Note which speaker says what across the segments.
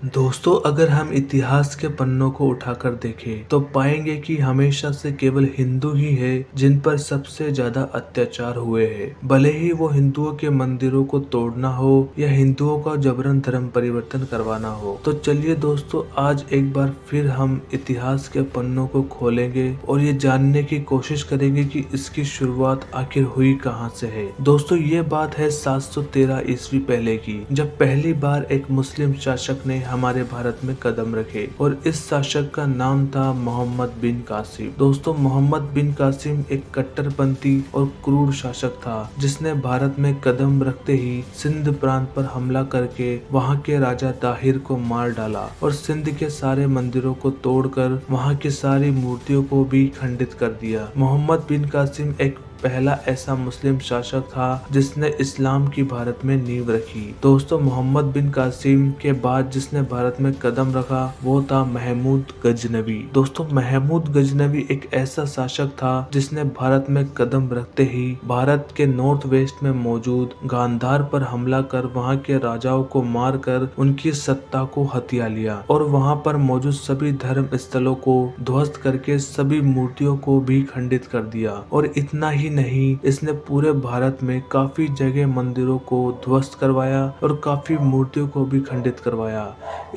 Speaker 1: दोस्तों, अगर हम इतिहास के पन्नों को उठाकर देखें तो पाएंगे कि हमेशा से केवल हिंदू ही है जिन पर सबसे ज्यादा अत्याचार हुए हैं। भले ही वो हिंदुओं के मंदिरों को तोड़ना हो या हिंदुओं का जबरन धर्म परिवर्तन करवाना हो। तो चलिए दोस्तों, आज एक बार फिर हम इतिहास के पन्नों को खोलेंगे और ये जानने की कोशिश करेंगे कि इसकी शुरुआत आखिर हुई कहाँ से है। दोस्तों, ये बात है 713 ईस्वी पहले की, जब पहली बार एक मुस्लिम शासक ने हमारे भारत में कदम रखे और इस शासक का नाम था मोहम्मद बिन कासिम। दोस्तों, मोहम्मद बिन कासिम एक कट्टरपंथी और क्रूर शासक था जिसने भारत में कदम रखते ही सिंध प्रांत पर हमला करके वहां के राजा ताहिर को मार डाला और सिंध के सारे मंदिरों को तोड़कर वहां की सारी मूर्तियों को भी खंडित कर दिया। मोहम्मद बिन कासिम एक पहला ऐसा मुस्लिम शासक था जिसने इस्लाम की भारत में नींव रखी। दोस्तों, मोहम्मद बिन कासिम के बाद जिसने भारत में कदम रखा वो था महमूद गजनवी। दोस्तों, महमूद गजनवी एक ऐसा शासक था जिसने भारत में कदम रखते ही भारत के नॉर्थ वेस्ट में मौजूद गांधार पर हमला कर वहां के राजाओं को मारकर उनकी सत्ता को हथिया लिया और वहां पर मौजूद सभी धर्म स्थलों को ध्वस्त करके सभी मूर्तियों को भी खंडित कर दिया। और इतना ही नहीं, इसने पूरे भारत में काफी जगह मंदिरों को ध्वस्त करवाया और काफी मूर्तियों को भी खंडित करवाया।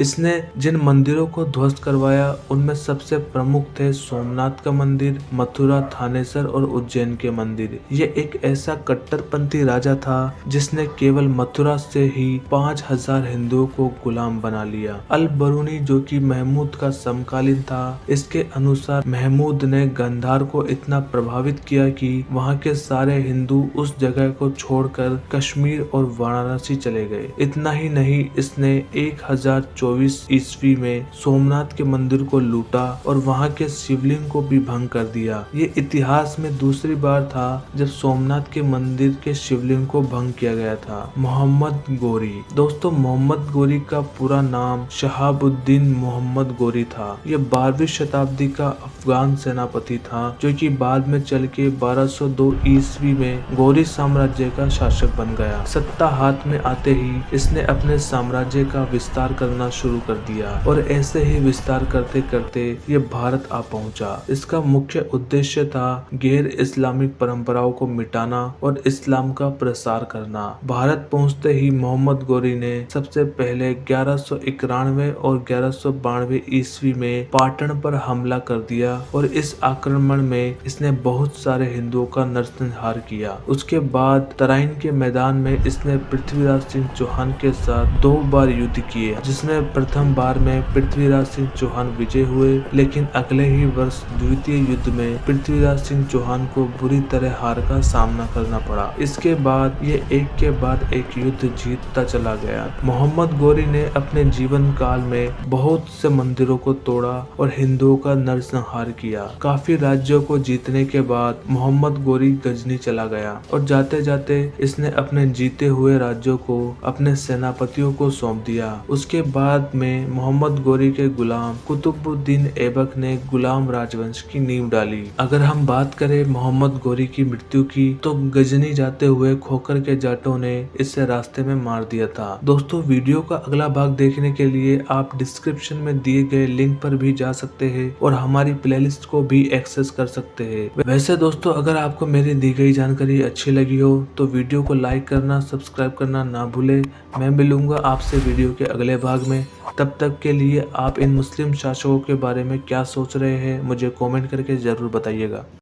Speaker 1: इसने जिन मंदिरों को ध्वस्त करवाया उनमें सबसे प्रमुख थे सोमनाथ का मंदिर, मथुरा, थानेसर और उज्जैन के मंदिर। ये एक ऐसा कट्टरपंथी राजा था जिसने केवल मथुरा से ही 5000 हिंदुओं को गुलाम बना लिया। अल बरूनी, जो कि महमूद का समकालीन था, इसके अनुसार महमूद ने गांधार को इतना प्रभावित किया कि वहां के सारे हिंदू उस जगह को छोड़कर कश्मीर और वाराणसी चले गए। इतना ही नहीं, इसने 1024 ईस्वी में सोमनाथ के मंदिर को लूटा और वहां के शिवलिंग को भी भंग कर दिया। ये इतिहास में दूसरी बार था जब सोमनाथ के मंदिर के शिवलिंग को भंग किया गया था। मोहम्मद गोरी। दोस्तों, मोहम्मद गोरी का पूरा नाम शहाबुद्दीन मोहम्मद गोरी था। ये 12वीं शताब्दी का अफगान सेनापति था जो कि बाद में चल के 1202 ईस्वी में गौरी साम्राज्य का शासक बन गया। सत्ता हाथ में आते ही इसने अपने साम्राज्य का विस्तार करना शुरू कर दिया और ऐसे ही विस्तार करते करते ये भारत आ पहुंचा। इसका मुख्य उद्देश्य था गैर इस्लामिक परंपराओं को मिटाना और इस्लाम का प्रसार करना। भारत पहुंचते ही मोहम्मद गोरी ने सबसे पहले 1191 और 1192 ईस्वी में पाटन पर हमला कर दिया और इस आक्रमण में इसने बहुत सारे हिंदुओं का नरसंहार किया। उसके बाद तराइन के मैदान में इसने पृथ्वीराज सिंह चौहान के साथ 2 बार युद्ध किए, जिसमें प्रथम बार में पृथ्वीराज सिंह चौहान विजय हुए, लेकिन अगले ही वर्ष द्वितीय युद्ध में पृथ्वीराज सिंह चौहान को बुरी तरह हार का सामना करना पड़ा। इसके बाद ये एक के बाद एक युद्ध जीतता चला गया। मोहम्मद गोरी ने अपने जीवन काल में बहुत से मंदिरों को तोड़ा और हिंदुओं का नरसंहार किया। काफी राज्यों को जीतने के बाद मोहम्मद गोरी गजनी चला गया और जाते जाते इसने अपने जीते हुए राज्यों को अपने सेनापतियों को सौंप दिया। उसके बाद में मोहम्मद गोरी के गुलाम कुतुबुद्दीन ऐबक ने गुलाम राजवंश की नींव डाली। अगर हम बात करें मोहम्मद गोरी की मृत्यु की, तो गजनी जाते हुए खोखर के जाटों ने इसे रास्ते में मार दिया था। दोस्तों, वीडियो का अगला भाग देखने के लिए आप डिस्क्रिप्शन में दिए गए लिंक पर भी जा सकते हैं और हमारी प्लेलिस्ट को भी एक्सेस कर सकते हैं। वैसे दोस्तों, अगर आपको मेरी दी गई जानकारी अच्छी लगी हो तो वीडियो को लाइक करना, सब्सक्राइब करना ना भूले। मैं मिलूंगा आपसे वीडियो के अगले भाग में। तब तक के लिए आप इन मुस्लिम शासकों के बारे में क्या सोच रहे हैं मुझे कमेंट करके जरूर बताइएगा।